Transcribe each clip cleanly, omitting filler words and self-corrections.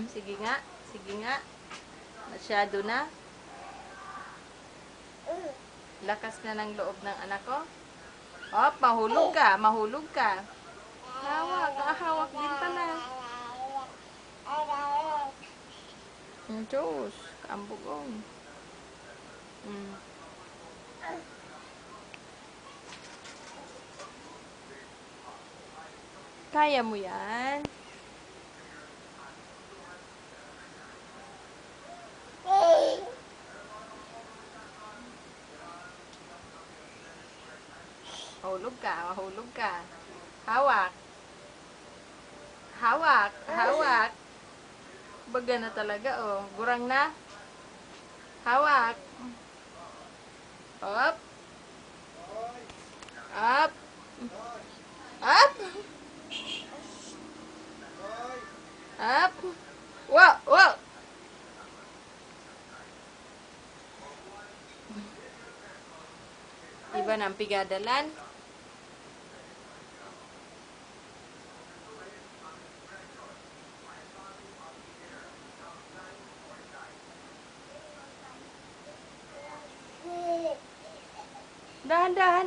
Sige nga. Sige nga. Masyado na. Lakas na ng loob ng anak ko. Hop, mahulog ka. Mahulog ka. Hawak. Hawak din pala. Diyos. Kaambugong. Kaya mo yan. Mahulog ka. Mahulog ka. Hawak. Hawak. Hawak. Baga na talaga, oh. Gurang na. Hawak. Up. Up. Up. Up. Wow, wow. Iba ng pigadalan. Dahan-dahan.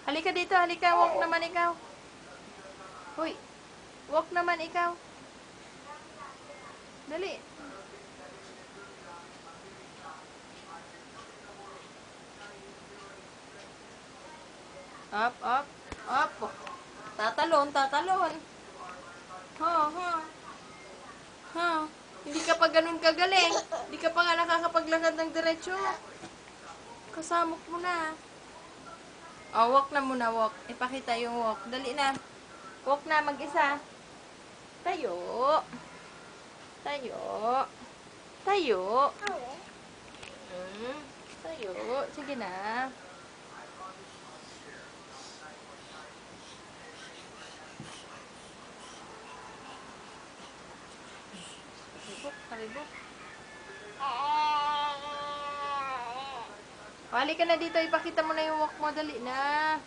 Halika dito, halika. Walk naman ikaw. Hoy. Walk naman ikaw. Dali. Up, up, up. Tatalon, tatalon. Ha, ha. Ha. Hindi ka pa ganun kagaling. Hindi ka pa nga nakakapaglakad ng diretsyo. Kasamok mo na. Oh, walk na muna, walk. Ipakita yung walk. Dali na. Walk na, mag-isa. Tayo. Tayo. Tayo. Tayo. Sige na. Halibok, halibok. Halika na dito, ipakita mo na yung walk mo. Dali na.